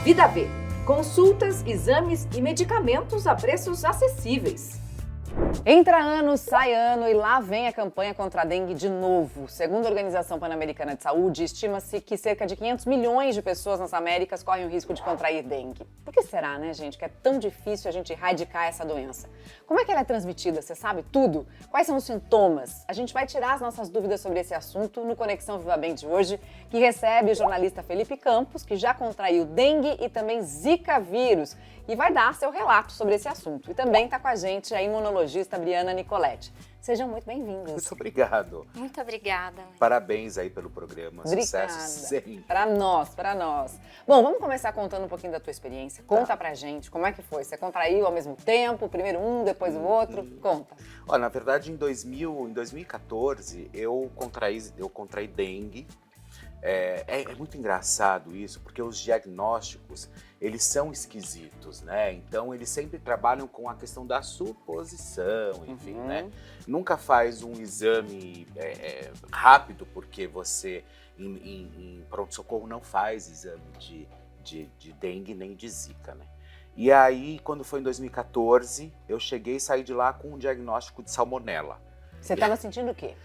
Vida V. Consultas, exames e medicamentos a preços acessíveis. Entra ano, sai ano e lá vem a campanha contra a dengue de novo. Segundo a Organização Pan-Americana de Saúde, estima-se que cerca de 500 milhões de pessoas nas Américas correm o risco de contrair dengue. Por que será, né, gente, que é tão difícil a gente erradicar essa doença? Como é que ela é transmitida? Você sabe tudo? Quais são os sintomas? A gente vai tirar as nossas dúvidas sobre esse assunto no Conexão Viva Bem de hoje, que recebe o jornalista Felipe Campos, que já contraiu dengue e também zika vírus, e vai dar seu relato sobre esse assunto. E também está com a gente a imunologista Briana Nicoletti. Sejam muito bem-vindos. Muito obrigado. Muito obrigada. Parabéns aí pelo programa. Obrigada. Sucesso sempre. Para nós. Bom, vamos começar contando um pouquinho da tua experiência. Conta pra gente, como é que foi? Você contraiu ao mesmo tempo, primeiro um, depois o outro? Conta. Ó, na verdade, em 2014, eu contraí dengue. É muito engraçado isso, porque os diagnósticos, eles são esquisitos, né? Então, eles sempre trabalham com a questão da suposição, enfim, né? Nunca faz um exame rápido, porque você, em pronto-socorro, não faz exame de dengue nem de zika, né? E aí, quando foi em 2014, eu cheguei e saí de lá com um diagnóstico de salmonela. Você estava sentindo o quê?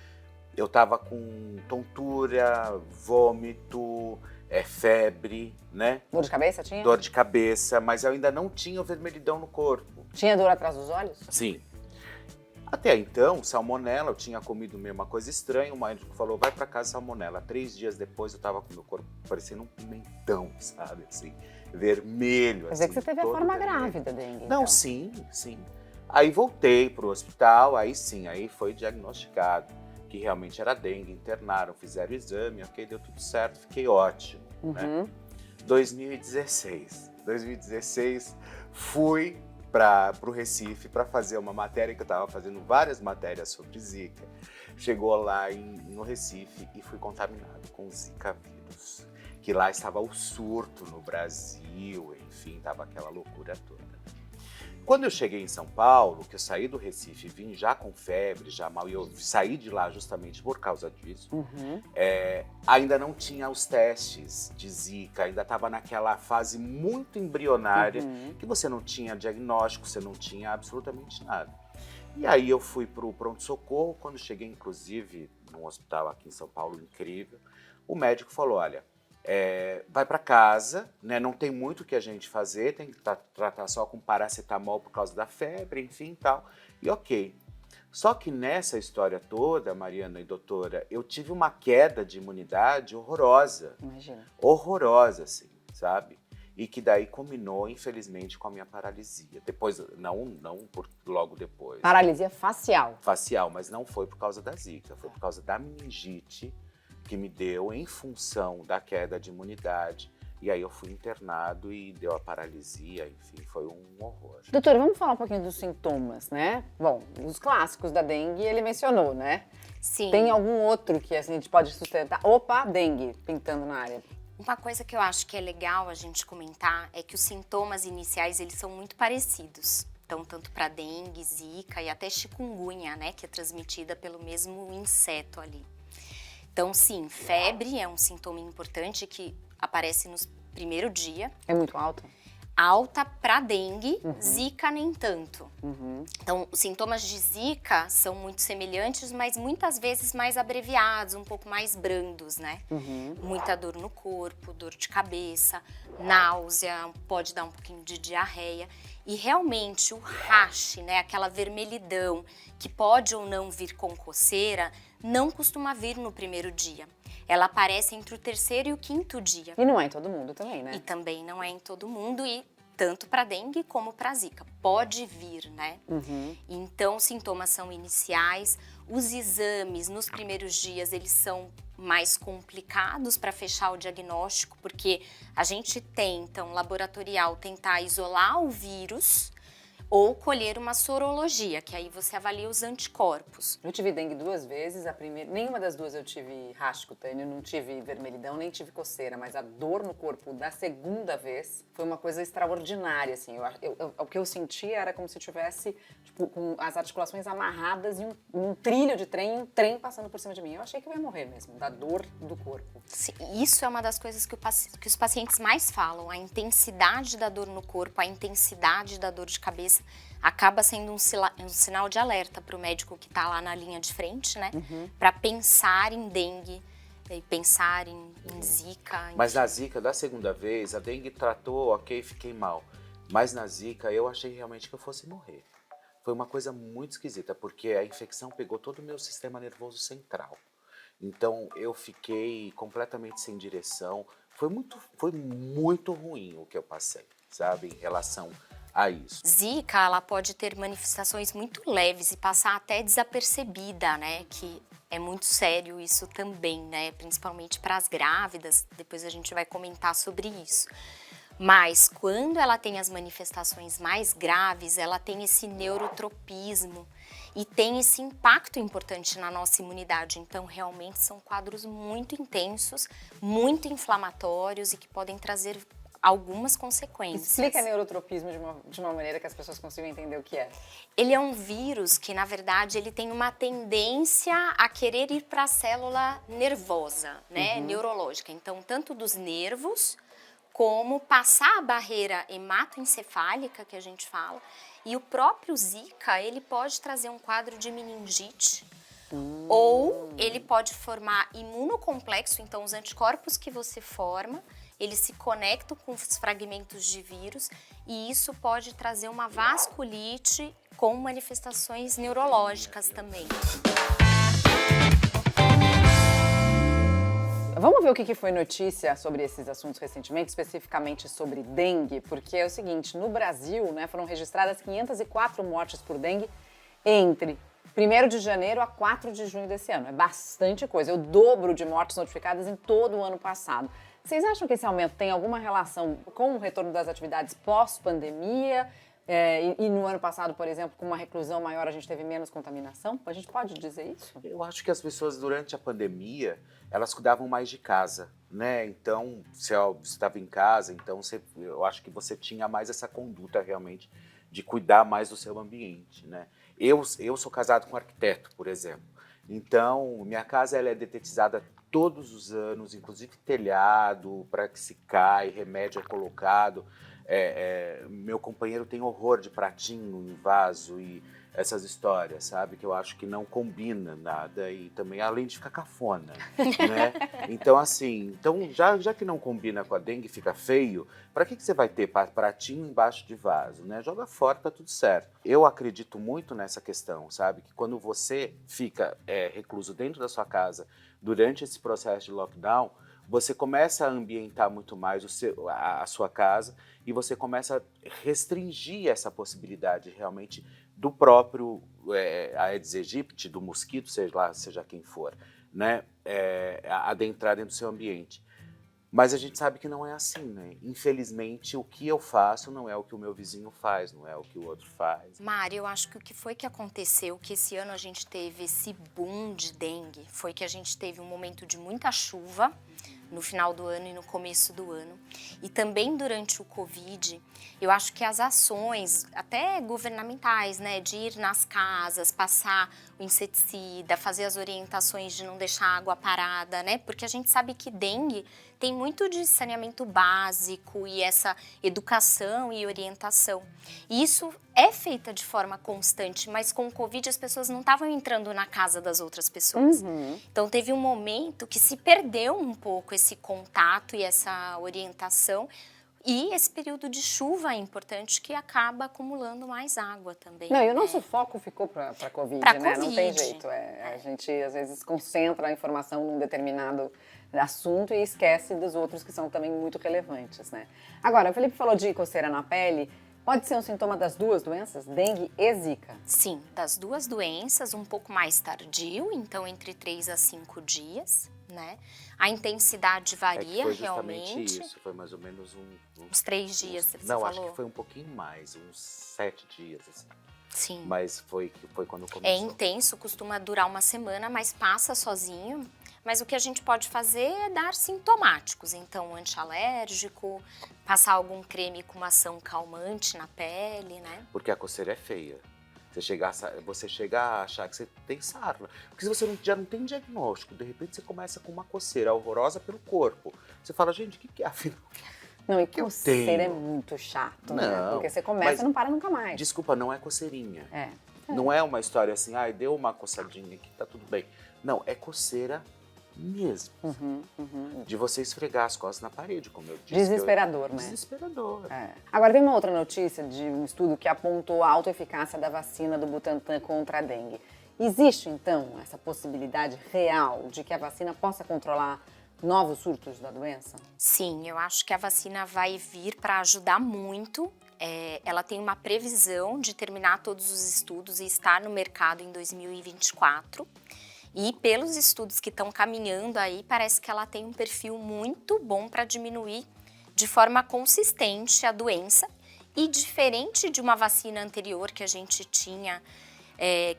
Eu tava com tontura, vômito, febre, né? Dor de cabeça tinha? Dor de cabeça, mas eu ainda não tinha o vermelhidão no corpo. Tinha dor atrás dos olhos? Sim. Até então, salmonela, eu tinha comido meio uma coisa estranha, o médico falou, vai pra casa salmonela. 3 dias depois eu tava com o meu corpo parecendo um pimentão, sabe, assim, vermelho. Quer dizer assim, que você teve a forma vermelho. grávida dengue, Não, então. sim. Aí voltei pro hospital, aí foi diagnosticado que realmente era dengue, internaram, fizeram o exame, ok, deu tudo certo, fiquei ótimo, né? 2016, fui pro Recife para fazer uma matéria, que eu estava fazendo várias matérias sobre zika. Chegou lá no Recife e fui contaminado com zika vírus, que lá estava o surto no Brasil, enfim, estava aquela loucura toda. Quando eu cheguei em São Paulo, que eu saí do Recife e vim já com febre, já mal, e eu saí de lá justamente por causa disso, ainda não tinha os testes de zika, ainda estava naquela fase muito embrionária, que você não tinha diagnóstico, você não tinha absolutamente nada. E aí eu fui para o pronto-socorro, quando cheguei inclusive num hospital aqui em São Paulo incrível, o médico falou, olha, vai para casa, né? Não tem muito o que a gente fazer, tem que tratar só com paracetamol por causa da febre, enfim, tal. E ok. Só que nessa história toda, Mariana e doutora, eu tive uma queda de imunidade horrorosa. Imagina. Horrorosa, assim, sabe? E que daí culminou, infelizmente, com a minha paralisia. Depois, logo depois. Paralisia facial. Facial, mas não foi por causa da zika, foi por causa da meningite, que me deu em função da queda de imunidade. E aí eu fui internado e deu a paralisia, enfim, foi um horror. Doutora, vamos falar um pouquinho dos sintomas, né? Bom, os clássicos da dengue ele mencionou, né? Sim. Tem algum outro que a gente pode sustentar? Opa, dengue, pintando na área. Uma coisa que eu acho que é legal a gente comentar é que os sintomas iniciais, eles são muito parecidos. Então, tanto para dengue, zika e até chikungunya, né? Que é transmitida pelo mesmo inseto ali. Então, sim, febre é um sintoma importante que aparece no primeiro dia. É muito alto? Alta para dengue, zika nem tanto. Então, os sintomas de zika são muito semelhantes, mas muitas vezes mais abreviados, um pouco mais brandos, né? Muita dor no corpo, dor de cabeça, náusea, pode dar um pouquinho de diarreia. E realmente o rash, né, aquela vermelhidão que pode ou não vir com coceira, não costuma vir no primeiro dia. Ela aparece entre o 3º e o 5º dia. E não é em todo mundo também, né? E também não é em todo mundo, e tanto para dengue como para zika. Pode vir, né? Então, os sintomas são iniciais. Os exames, nos primeiros dias, eles são mais complicados para fechar o diagnóstico, porque a gente tenta, um laboratorial, tentar isolar o vírus, ou colher uma sorologia, que aí você avalia os anticorpos. Eu tive dengue 2 vezes, nenhuma das duas eu tive rastro cutâneo, não tive vermelhidão, nem tive coceira, mas a dor no corpo da segunda vez foi uma coisa extraordinária, assim. O que eu sentia era como se tivesse, tipo, com as articulações amarradas em um trilho de trem, um trem passando por cima de mim. Eu achei que eu ia morrer mesmo, da dor do corpo. Sim, isso é uma das coisas que os pacientes mais falam, a intensidade da dor no corpo, a intensidade da dor de cabeça, acaba sendo um sinal de alerta para o médico que está lá na linha de frente, né? Para pensar em dengue, pensar em zika. Mas na zika, da segunda vez, a dengue tratou, ok, fiquei mal. Mas na zika, eu achei realmente que eu fosse morrer. Foi uma coisa muito esquisita, porque a infecção pegou todo o meu sistema nervoso central. Então, eu fiquei completamente sem direção. Foi muito ruim o que eu passei, sabe, em relação a isso. Zika, ela pode ter manifestações muito leves e passar até desapercebida, né? Que é muito sério isso também, né? Principalmente para as grávidas, depois a gente vai comentar sobre isso. Mas quando ela tem as manifestações mais graves, ela tem esse neurotropismo e tem esse impacto importante na nossa imunidade. Então, realmente são quadros muito intensos, muito inflamatórios e que podem trazer algumas consequências. Explica neurotropismo de uma maneira que as pessoas consigam entender o que é. Ele é um vírus que, na verdade, ele tem uma tendência a querer ir para a célula nervosa, né, neurológica. Então, tanto dos nervos, como passar a barreira hematoencefálica, que a gente fala, e o próprio Zika, ele pode trazer um quadro de meningite, ou ele pode formar imunocomplexo, então os anticorpos que você forma, eles se conectam com os fragmentos de vírus e isso pode trazer uma vasculite com manifestações neurológicas também. Vamos ver o que foi notícia sobre esses assuntos recentemente, especificamente sobre dengue, porque é o seguinte, no Brasil, né, foram registradas 504 mortes por dengue entre 1º de janeiro a 4 de junho desse ano. É bastante coisa, é o dobro de mortes notificadas em todo o ano passado. Vocês acham que esse aumento tem alguma relação com o retorno das atividades pós-pandemia? E no ano passado, por exemplo, com uma reclusão maior, a gente teve menos contaminação? A gente pode dizer isso? Eu acho que as pessoas, durante a pandemia, elas cuidavam mais de casa, né? Então, se você estava em casa, então eu acho que você tinha mais essa conduta, realmente, de cuidar mais do seu ambiente, né? Eu sou casado com um arquiteto, por exemplo. Então, minha casa ela é detetizada todos os anos, inclusive telhado, para que se cai, remédio é colocado. Meu companheiro tem horror de pratinho em vaso e essas histórias, sabe? Que eu acho que não combina nada e também, além de ficar cafona, né? Então, assim, já que não combina com a dengue, fica feio, para que você vai ter pratinho embaixo de vaso, né? Joga fora, tá tudo certo. Eu acredito muito nessa questão, sabe? Que quando você fica recluso dentro da sua casa durante esse processo de lockdown, você começa a ambientar muito mais a sua casa e você começa a restringir essa possibilidade realmente do próprio Aedes aegypti, do mosquito, seja quem for, né, adentrar dentro do seu ambiente. Mas a gente sabe que não é assim, né? Infelizmente, o que eu faço não é o que o meu vizinho faz, não é o que o outro faz. Mari, eu acho que o que foi que aconteceu, que esse ano a gente teve esse boom de dengue, foi que a gente teve um momento de muita chuva no final do ano e no começo do ano. E também durante o Covid, eu acho que as ações, até governamentais, né, de ir nas casas, passar o inseticida, fazer as orientações de não deixar água parada, né, porque a gente sabe que dengue tem muito de saneamento básico e essa educação e orientação. E isso é feita de forma constante, mas com o Covid as pessoas não estavam entrando na casa das outras pessoas. Então teve um momento que se perdeu um pouco esse contato e essa orientação. E esse período de chuva é importante, que acaba acumulando mais água também. Não, e o nosso foco ficou para a Covid, pra né? COVID. Não tem jeito. A gente, às vezes, concentra a informação num determinado assunto e esquece dos outros que são também muito relevantes, né? Agora, o Felipe falou de coceira na pele. Pode ser um sintoma das duas doenças, dengue e zika? Sim, das duas doenças, um pouco mais tardio, então entre 3 a 5 dias, né? A intensidade varia foi justamente realmente. isso, foi mais ou menos Uns 3 dias, você não, falou? acho que foi um pouquinho mais, uns 7 dias, assim. Sim. Mas foi quando começou. É intenso, costuma durar uma semana, mas passa sozinho. Mas o que a gente pode fazer é dar sintomáticos. Então, antialérgico, passar algum creme com uma ação calmante na pele, né? Porque a coceira é feia. Você chega a achar que você tem sarna. Porque se você já não tem diagnóstico, de repente você começa com uma coceira horrorosa pelo corpo. Você fala, gente, o que é afinal? Não, e que eu coceira é tenho? muito chato, né? Não, Porque você começa mas- e não para nunca mais. Desculpa, não é coceirinha. É. Não é uma história assim, ai, deu uma coçadinha aqui, tá tudo bem. Não, é coceira mesmo. De você esfregar as costas na parede, como eu disse. Desesperador, né? Desesperador. É. Agora, tem uma outra notícia de um estudo que apontou a autoeficácia da vacina do Butantan contra a dengue. Existe, então, essa possibilidade real de que a vacina possa controlar novos surtos da doença? Sim, eu acho que a vacina vai vir para ajudar muito. Ela tem uma previsão de terminar todos os estudos e estar no mercado em 2024. E pelos estudos que estão caminhando aí, parece que ela tem um perfil muito bom para diminuir de forma consistente a doença. E diferente de uma vacina anterior que a gente tinha,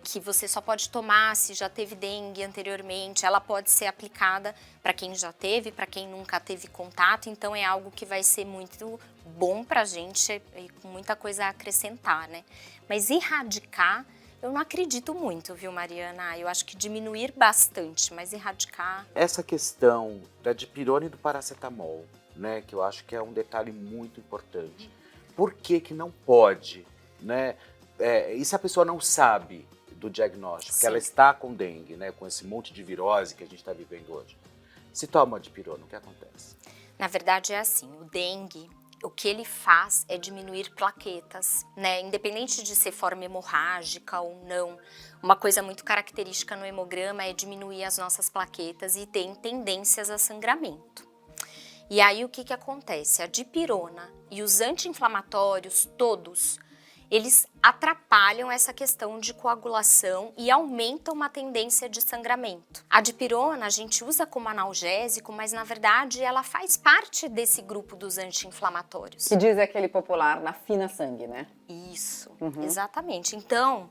que você só pode tomar se já teve dengue anteriormente, ela pode ser aplicada para quem já teve, para quem nunca teve contato, então é algo que vai ser muito bom para a gente e com muita coisa a acrescentar, né? Mas erradicar, eu não acredito muito, viu, Mariana? Eu acho que diminuir bastante, mas erradicar... Essa questão da dipirona e do paracetamol, né, que eu acho que é um detalhe muito importante. Por que que não pode, né? E se a pessoa não sabe do diagnóstico, Sim. que ela está com dengue, né, com esse monte de virose que a gente está vivendo hoje, se toma dipirona, o que acontece? Na verdade é assim, o dengue, o que ele faz é diminuir plaquetas, né? Independente de ser forma hemorrágica ou não, uma coisa muito característica no hemograma é diminuir as nossas plaquetas e tem tendências a sangramento. E aí o que acontece? A dipirona e os anti-inflamatórios todos, eles atrapalham essa questão de coagulação e aumentam uma tendência de sangramento. A dipirona a gente usa como analgésico, mas na verdade ela faz parte desse grupo dos anti-inflamatórios. Que diz aquele popular na fina sangue, né? Isso, exatamente. Então,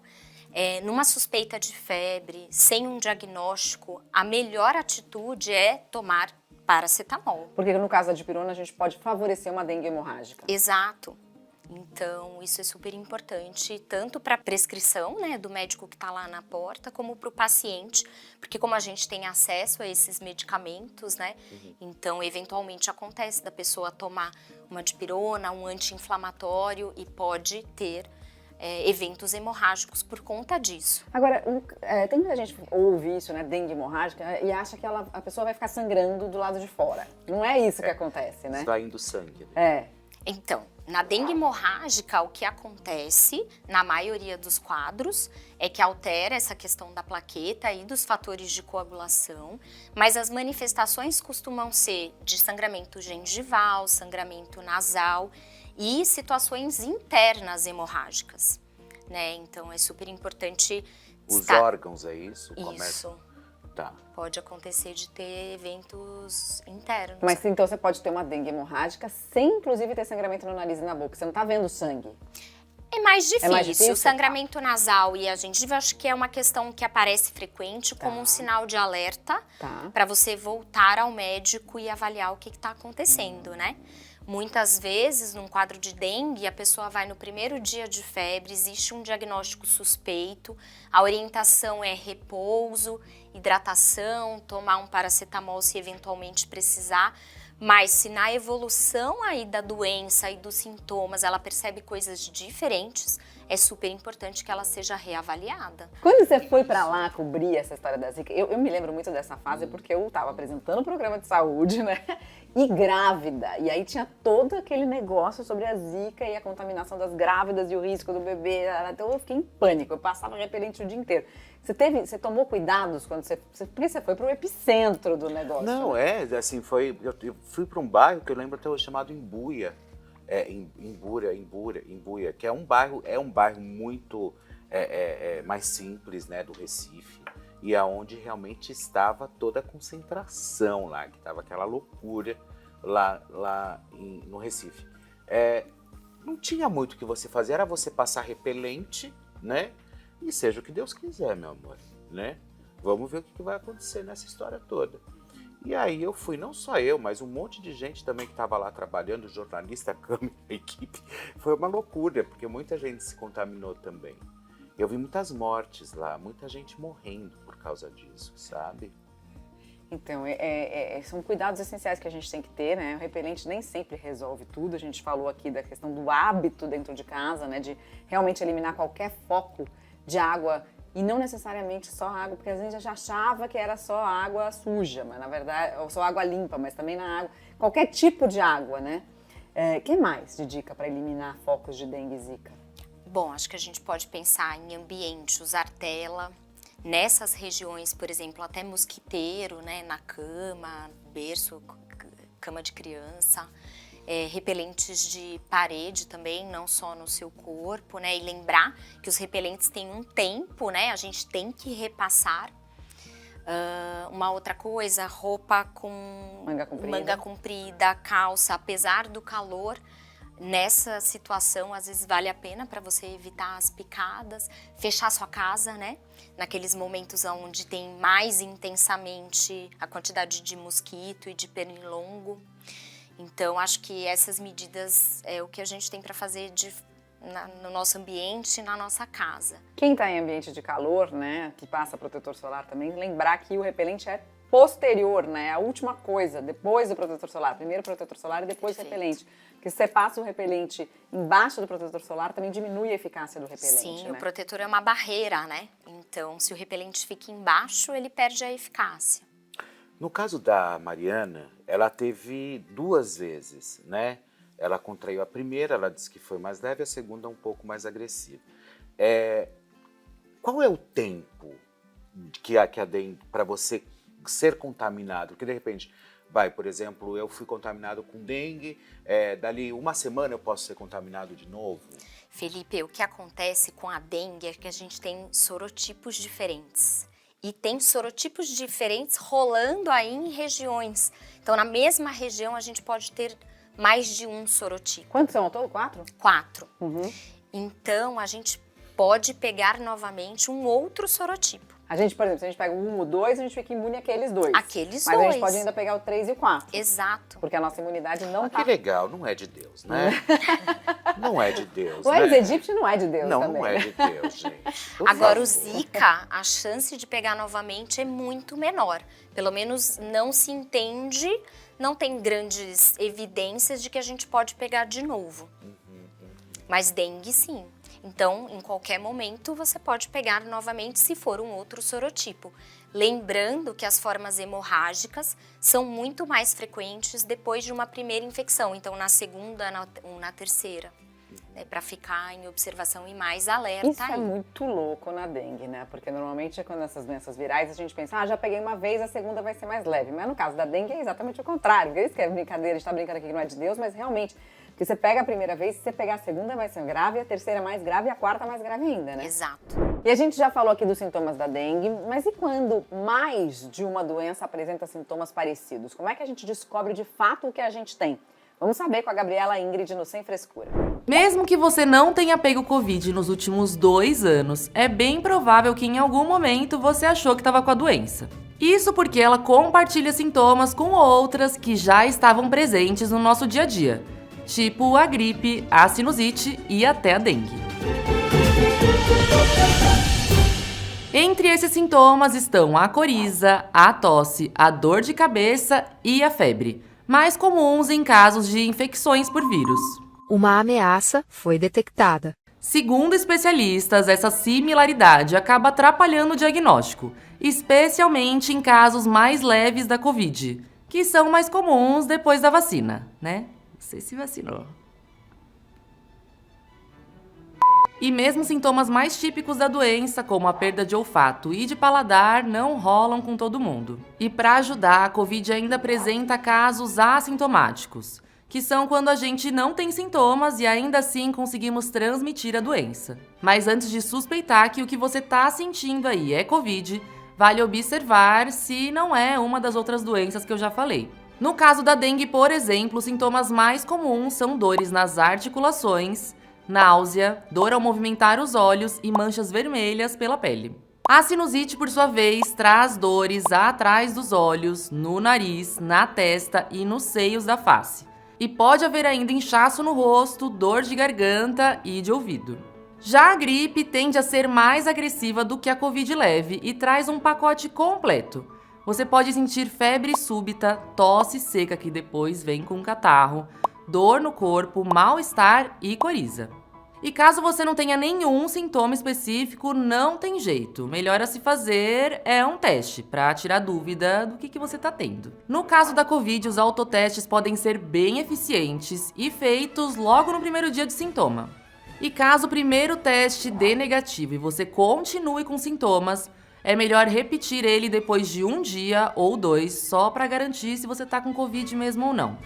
numa suspeita de febre, sem um diagnóstico, a melhor atitude é tomar paracetamol. Porque no caso da dipirona a gente pode favorecer uma dengue hemorrágica. Exato. Então, isso é super importante, tanto para a prescrição, né, do médico que está lá na porta, como para o paciente, porque como a gente tem acesso a esses medicamentos, né, então, eventualmente acontece da pessoa tomar uma dipirona, um anti-inflamatório e pode ter eventos hemorrágicos por conta disso. Agora, tem muita gente que ouve isso, né, dengue hemorrágica, e acha que a pessoa vai ficar sangrando do lado de fora. Não é isso que acontece, né? Extraindo sangue. É. Então, na dengue hemorrágica, o que acontece, na maioria dos quadros, é que altera essa questão da plaqueta e dos fatores de coagulação, mas as manifestações costumam ser de sangramento gengival, sangramento nasal e situações internas hemorrágicas, né? Então, é super importante Os órgãos, é isso? Isso. Tá. Pode acontecer de ter eventos internos. Mas então você pode ter uma dengue hemorrágica sem, inclusive, ter sangramento no nariz e na boca. Você não tá vendo sangue. É mais difícil. mais difícil? O sangramento nasal e a gengiva, acho que é uma questão que aparece frequente como um sinal de alerta Tá. para você voltar ao médico e avaliar o que está acontecendo, né? Muitas vezes, num quadro de dengue, a pessoa vai no primeiro dia de febre, existe um diagnóstico suspeito, a orientação é repouso, hidratação, tomar um paracetamol se eventualmente precisar, mas se na evolução aí da doença e dos sintomas ela percebe coisas diferentes, é super importante que ela seja reavaliada. Quando você foi pra lá cobrir essa história da Zika, eu me lembro muito dessa fase porque eu tava apresentando um programa de saúde, né? E grávida. E aí tinha todo aquele negócio sobre a Zika e a contaminação das grávidas e o risco do bebê. Então eu fiquei em pânico, eu passava repelente o dia inteiro. Você tomou cuidados quando porque você foi pro epicentro do negócio? Não, né? assim, eu fui para um bairro que eu lembro até hoje chamado Embuia, Imbuia, que é um bairro muito mais simples, né, do Recife, e aonde realmente estava toda a concentração lá, que estava aquela loucura no Recife. Não tinha muito o que você fazer, era você passar repelente, né? E seja o que Deus quiser, meu amor, né? Vamos ver o que vai acontecer nessa história toda. E aí eu fui, não só eu, mas um monte de gente também que estava lá trabalhando, jornalista, câmera, equipe. Foi uma loucura, porque muita gente se contaminou também. Eu vi muitas mortes lá, muita gente morrendo por causa disso, sabe? Então, são cuidados essenciais que a gente tem que ter, né? O repelente nem sempre resolve tudo. A gente falou aqui da questão do hábito dentro de casa, né? De realmente eliminar qualquer foco de água e não necessariamente só água, porque às vezes a gente achava que era só água suja, mas na verdade, ou só água limpa, mas também na água, qualquer tipo de água, né? Que mais de dica para eliminar focos de dengue e zika? Bom, acho que a gente pode pensar em ambiente, usar tela. Nessas regiões, por exemplo, até mosquiteiro, né, na cama, berço, cama de criança, repelentes de parede também, não só no seu corpo, né, e lembrar que os repelentes têm um tempo, né, a gente tem que repassar. Uma outra coisa, roupa com manga comprida, calça, apesar do calor. Nessa situação, às vezes vale a pena para você evitar as picadas, fechar sua casa, né? Naqueles momentos onde tem mais intensamente a quantidade de mosquito e de pernilongo. Então, acho que essas medidas é o que a gente tem para fazer no nosso ambiente e na nossa casa. Quem está em ambiente de calor, né, que passa protetor solar também, lembrar que o repelente é posterior, né? A última coisa, depois do protetor solar. Primeiro o protetor solar e depois o repelente. Porque se você passa o repelente embaixo do protetor solar, também diminui a eficácia do repelente. Sim, né? O protetor é uma barreira, né? Então, se o repelente fica embaixo, ele perde a eficácia. No caso da Mariana, ela teve 2 vezes, né? Ela contraiu a primeira, ela disse que foi mais leve, a segunda um pouco mais agressiva. Qual é o tempo que a dengue, para você ser contaminado? Porque de repente, por exemplo, eu fui contaminado com dengue, dali uma semana eu posso ser contaminado de novo? Felipe, o que acontece com a dengue é que a gente tem sorotipos diferentes. E tem sorotipos diferentes rolando aí em regiões. Então, na mesma região, a gente pode ter mais de um sorotipo. Quantos são ao todo? 4? 4. Uhum. Então, a gente pode pegar novamente um outro sorotipo. A gente, por exemplo, se a gente pega o 1 ou 2, a gente fica imune àqueles 2. Aqueles Mas 2. a gente pode ainda pegar o 3 e o 4. Exato. Porque a nossa imunidade não tá... Que legal, não é de Deus, né? Não é de Deus, O né? Aedes aegypti não é de Deus não, também. Não é de Deus, gente. Por Agora, o favor. Zika, a chance de pegar novamente é muito menor. Pelo menos não se entende, não tem grandes evidências de que a gente pode pegar de novo. Mas dengue, sim. Então, em qualquer momento, você pode pegar novamente se for um outro sorotipo. Lembrando que as formas hemorrágicas são muito mais frequentes depois de uma primeira infecção. Então, na segunda, na terceira. Para ficar em observação e mais alerta. Isso é muito louco na dengue, né? Porque normalmente quando essas doenças virais a gente pensa, já peguei uma vez, a segunda vai ser mais leve. Mas no caso da dengue é exatamente o contrário. Por isso que é brincadeira, a gente tá brincando aqui que não é de Deus, mas realmente, porque você pega a primeira vez, se você pegar a segunda vai ser grave, a terceira mais grave e a quarta mais grave ainda, né? Exato. E a gente já falou aqui dos sintomas da dengue, mas e quando mais de uma doença apresenta sintomas parecidos? Como é que a gente descobre de fato o que a gente tem? Vamos saber com a Gabriela Ingrid no Sem Frescura. Mesmo que você não tenha pego Covid nos últimos 2 anos, é bem provável que em algum momento você achou que estava com a doença. Isso porque ela compartilha sintomas com outras que já estavam presentes no nosso dia a dia, tipo a gripe, a sinusite e até a dengue. Entre esses sintomas estão a coriza, a tosse, a dor de cabeça e a febre, mais comuns em casos de infecções por vírus. Uma ameaça foi detectada. Segundo especialistas, essa similaridade acaba atrapalhando o diagnóstico, especialmente em casos mais leves da Covid, que são mais comuns depois da vacina, né? Você se vacinou. E mesmo sintomas mais típicos da doença, como a perda de olfato e de paladar, não rolam com todo mundo. E para ajudar, a Covid ainda apresenta casos assintomáticos, que são quando a gente não tem sintomas e ainda assim conseguimos transmitir a doença. Mas antes de suspeitar que o que você tá sentindo aí é Covid, vale observar se não é uma das outras doenças que eu já falei. No caso da dengue, por exemplo, os sintomas mais comuns são dores nas articulações, náusea, dor ao movimentar os olhos e manchas vermelhas pela pele. A sinusite, por sua vez, traz dores atrás dos olhos, no nariz, na testa e nos seios da face. E pode haver ainda inchaço no rosto, dor de garganta e de ouvido. Já a gripe tende a ser mais agressiva do que a Covid leve e traz um pacote completo. Você pode sentir febre súbita, tosse seca que depois vem com catarro, dor no corpo, mal-estar e coriza. E caso você não tenha nenhum sintoma específico, não tem jeito. Melhor a se fazer é um teste, para tirar dúvida do que você está tendo. No caso da Covid, os autotestes podem ser bem eficientes e feitos logo no primeiro dia de sintoma. E caso o primeiro teste dê negativo e você continue com sintomas, é melhor repetir ele depois de 1 dia ou 2, só para garantir se você está com Covid mesmo ou não.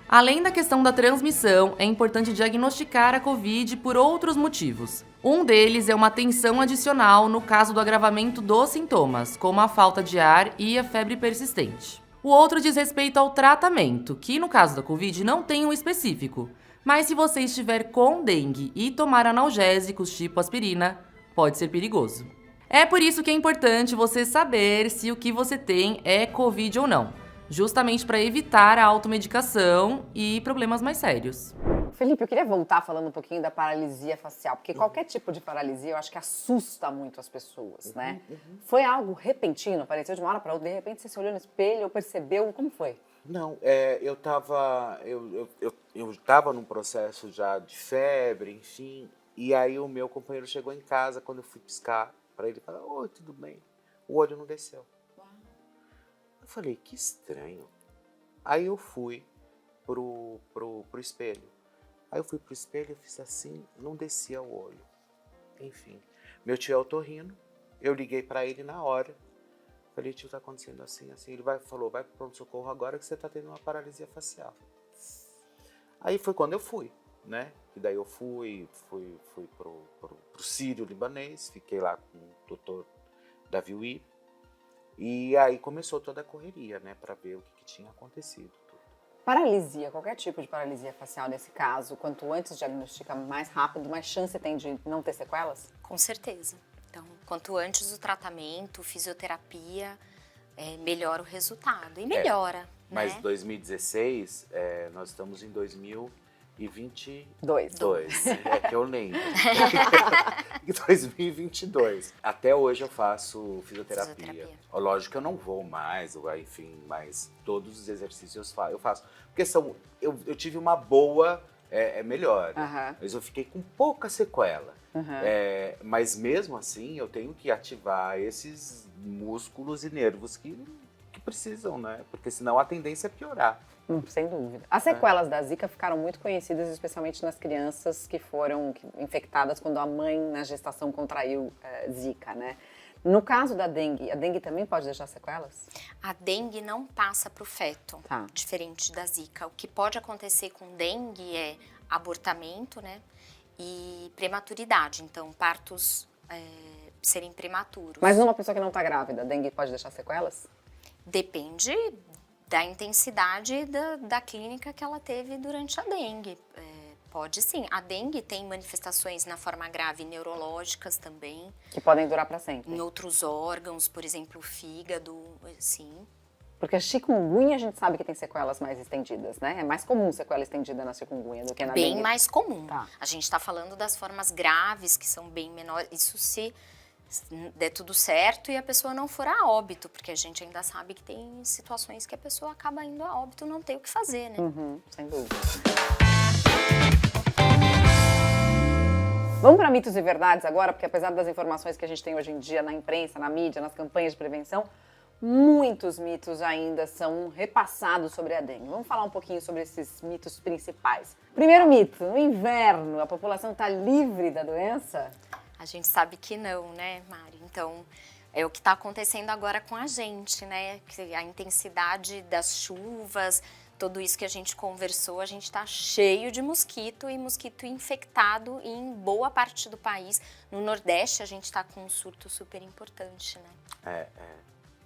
Além da questão da transmissão, é importante diagnosticar a Covid por outros motivos. Um deles é uma tensão adicional no caso do agravamento dos sintomas, como a falta de ar e a febre persistente. O outro diz respeito ao tratamento, que no caso da Covid não tem um específico, mas se você estiver com dengue e tomar analgésicos tipo aspirina, pode ser perigoso. É por isso que é importante você saber se o que você tem é Covid ou não, justamente para evitar a automedicação e problemas mais sérios. Felipe, eu queria voltar falando um pouquinho da paralisia facial, porque qualquer tipo de paralisia eu acho que assusta muito as pessoas, né? Foi algo repentino, apareceu de uma hora para outra, de repente você se olhou no espelho ou percebeu, como foi? Não, eu tava num processo já de febre, enfim, e aí o meu companheiro chegou em casa quando eu fui piscar para ele falar, oi, tudo bem? O olho não desceu. Eu falei, que estranho. Aí eu fui pro espelho. Aí eu fui pro espelho e fiz assim, não descia o olho. Enfim, meu tio é otorrino, eu liguei para ele na hora. Falei, tio, tá acontecendo assim, assim. Ele falou, vai pro pronto-socorro agora que você tá tendo uma paralisia facial. Aí foi quando eu fui, né? E daí eu fui pro Sírio-Libanês, fiquei lá com o doutor Davi Wip. E aí começou toda a correria, né, para ver o que tinha acontecido. Paralisia, qualquer tipo de paralisia facial nesse caso, quanto antes diagnostica mais rápido, mais chance tem de não ter sequelas? Com certeza. Então, quanto antes o tratamento, fisioterapia, melhora o resultado. E melhora, Mas né? 2016, nós estamos em 2022. Dois. É que eu lembro. Em 2022. Até hoje eu faço fisioterapia. Lógico que eu não vou mais, enfim, mas todos os exercícios eu faço. Porque eu tive uma boa melhora, mas eu fiquei com pouca sequela. Mas mesmo assim eu tenho que ativar esses músculos e nervos que precisam, né? Porque senão a tendência é piorar. Sem dúvida. As sequelas da Zika ficaram muito conhecidas, especialmente nas crianças que foram infectadas quando a mãe na gestação contraiu Zika, né? No caso da dengue, a dengue também pode deixar sequelas? A dengue não passa para o feto, diferente da Zika. O que pode acontecer com dengue é abortamento, né? E prematuridade, então partos serem prematuros. Mas numa pessoa que não está grávida, a dengue pode deixar sequelas? Depende da intensidade da clínica que ela teve durante a dengue. Pode sim. A dengue tem manifestações na forma grave neurológicas também. Que podem durar para sempre. Em outros órgãos, por exemplo, o fígado, sim. Porque a chikungunya a gente sabe que tem sequelas mais estendidas, né? É mais comum sequela estendida na chikungunya do que na dengue. Bem mais comum. Tá. A gente está falando das formas graves, que são bem menores. Isso se der tudo certo e a pessoa não for a óbito, porque a gente ainda sabe que tem situações que a pessoa acaba indo a óbito, não tem o que fazer, né? Sem dúvida. Vamos para mitos e verdades agora, porque apesar das informações que a gente tem hoje em dia na imprensa, na mídia, nas campanhas de prevenção, muitos mitos ainda são repassados sobre a dengue. Vamos falar um pouquinho sobre esses mitos principais. Primeiro mito, no inverno, a população está livre da doença? A gente sabe que não, né, Mari? Então, é o que está acontecendo agora com a gente, né? A intensidade das chuvas, tudo isso que a gente conversou, a gente tá cheio de mosquito e mosquito infectado em boa parte do país. No Nordeste a gente tá com um surto super importante, né?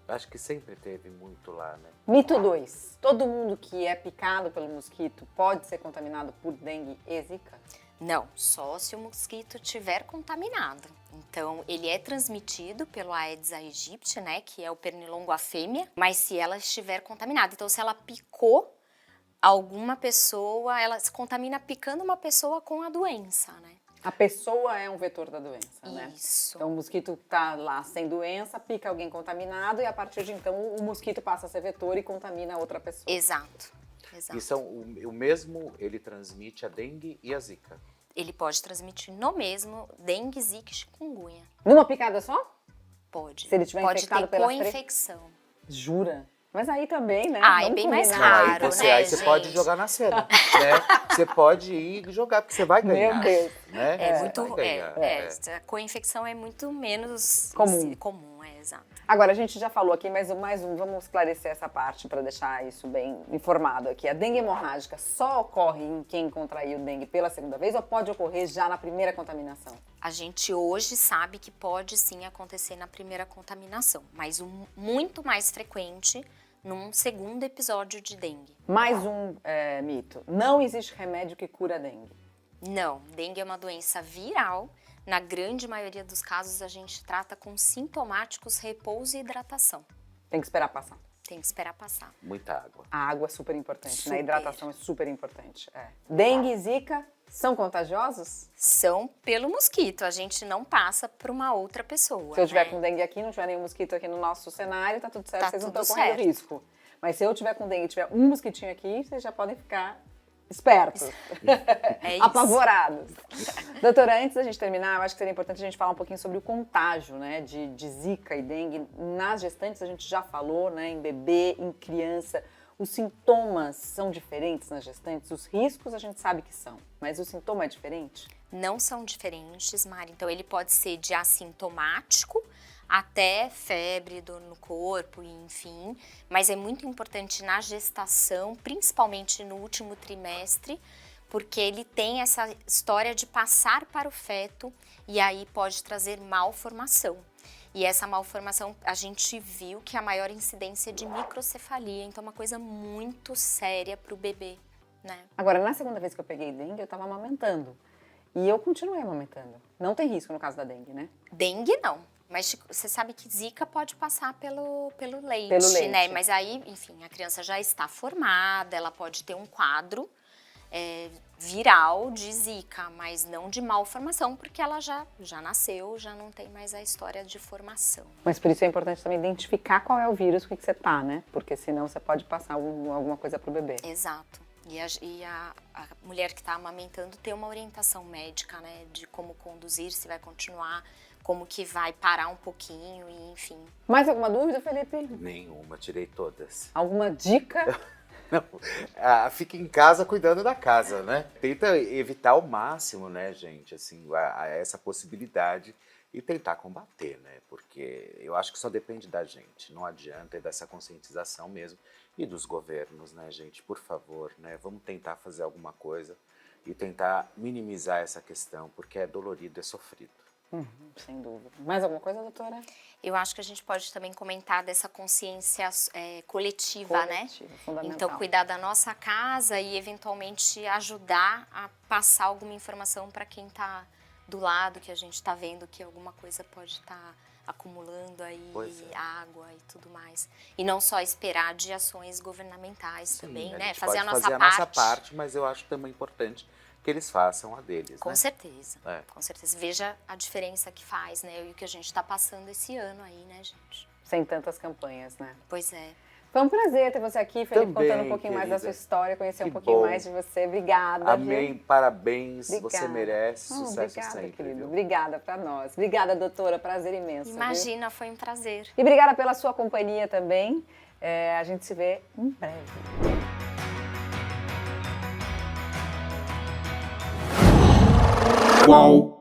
Acho que sempre teve muito lá, né? Mito 2. Todo mundo que é picado pelo mosquito pode ser contaminado por dengue e zika? Não, só se o mosquito estiver contaminado. Então, ele é transmitido pelo Aedes aegypti, né, que é o pernilongo a fêmea, mas se ela estiver contaminada. Então, se ela picou alguma pessoa, ela se contamina picando uma pessoa com a doença, né? A pessoa é um vetor da doença, né? Isso. Então o mosquito tá lá sem doença, pica alguém contaminado e a partir de então o mosquito passa a ser vetor e contamina a outra pessoa. Exato. E são o mesmo, ele transmite a dengue e a zika. Ele pode transmitir no mesmo dengue, zika e chikungunya. Numa picada só? Pode. Se ele tiver pode infectado ter pelas três? co-infecção. Jura? Mas aí também, né? Ah, é Vamos bem mais combinar. raro, Aí você, né, aí você pode gente? jogar na cena, né? Você pode ir jogar, porque você vai ganhar. Meu Deus. Né? É Você muito. vai ganhar. A co-infecção é muito menos Comum. comum, exato. Agora, a gente já falou aqui, mas mais um, vamos esclarecer essa parte para deixar isso bem informado aqui. A dengue hemorrágica só ocorre em quem contraiu dengue pela segunda vez ou pode ocorrer já na primeira contaminação? A gente hoje sabe que pode sim acontecer na primeira contaminação, mas o muito mais frequente num segundo episódio de dengue. Mais um mito. Não existe remédio que cura a dengue. Não, dengue é uma doença viral. Na grande maioria dos casos, a gente trata com sintomáticos repouso e hidratação. Tem que esperar passar. Tem que esperar passar. Muita água. A água é super importante, né? Super. A hidratação é super importante. Dengue e zika são contagiosos? São pelo mosquito, a gente não passa para uma outra pessoa. Se eu tiver né? com dengue aqui, não tiver nenhum mosquito aqui no nosso cenário, tá tudo certo, Tá vocês não tudo estão correndo certo. risco. Mas se eu tiver com dengue e tiver um mosquitinho aqui, vocês já podem ficar espertos, É isso. apavorados. Doutora, antes da gente terminar, eu acho que seria importante a gente falar um pouquinho sobre o contágio, né, de zika e dengue. Nas gestantes a gente já falou, né, em bebê, em criança. Os sintomas são diferentes nas gestantes? Os riscos a gente sabe que são, mas o sintoma é diferente? Não são diferentes, Mari. Então, ele pode ser de assintomático até febre, dor no corpo, enfim. Mas é muito importante na gestação, principalmente no último trimestre, porque ele tem essa história de passar para o feto e aí pode trazer malformação. E essa malformação, a gente viu que a maior incidência é de microcefalia, então é uma coisa muito séria para o bebê, né? Agora, na segunda vez que eu peguei dengue, eu estava amamentando. E eu continuei amamentando. Não tem risco no caso da dengue, né? Dengue não, mas você sabe que zika pode passar pelo leite, Pelo leite. né? Mas aí, enfim, a criança já está formada, ela pode ter um quadro viral de zika, mas não de malformação, porque ela já nasceu, já não tem mais a história de formação. Mas por isso é importante também identificar qual é o vírus com que você tá, né? Porque senão você pode passar alguma coisa pro bebê. Exato. E a mulher que está amamentando tem uma orientação médica, né? De como conduzir, se vai continuar, como que vai parar um pouquinho, e enfim. Mais alguma dúvida, Felipe? Nenhuma, tirei todas. Alguma dica? Não, fica em casa cuidando da casa, né? Tenta evitar ao máximo, né, gente, assim, essa possibilidade e tentar combater, né? Porque eu acho que só depende da gente, não adianta, é dessa conscientização mesmo e dos governos, né, gente? Por favor, né? Vamos tentar fazer alguma coisa e tentar minimizar essa questão, porque é dolorido, é sofrido. Sem dúvida. Mais alguma coisa, doutora? Eu acho que a gente pode também comentar dessa consciência coletiva, né? Fundamental. Então, cuidar da nossa casa e, eventualmente, ajudar a passar alguma informação para quem está do lado, que a gente está vendo que alguma coisa pode estar acumulando aí, água e tudo mais. E não só esperar de ações governamentais também, né? Fazer a nossa parte, mas eu acho também importante que eles façam a deles, Com né? certeza, É. com certeza. Veja a diferença que faz, né? E o que a gente está passando esse ano aí, né, gente? Sem tantas campanhas, né? Pois é. Foi um prazer ter você aqui, Felipe, Também, contando um pouquinho mais da querida. sua história, conhecer Que um pouquinho bom. mais de você. Obrigada. Amém, viu? parabéns, Obrigada. você merece sucesso Obrigada, sempre, querido. viu? Obrigada pra nós. Obrigada, doutora. Prazer imenso. viu? Imagina, foi um prazer. E obrigada pela sua companhia também. A gente se vê em breve. Qual?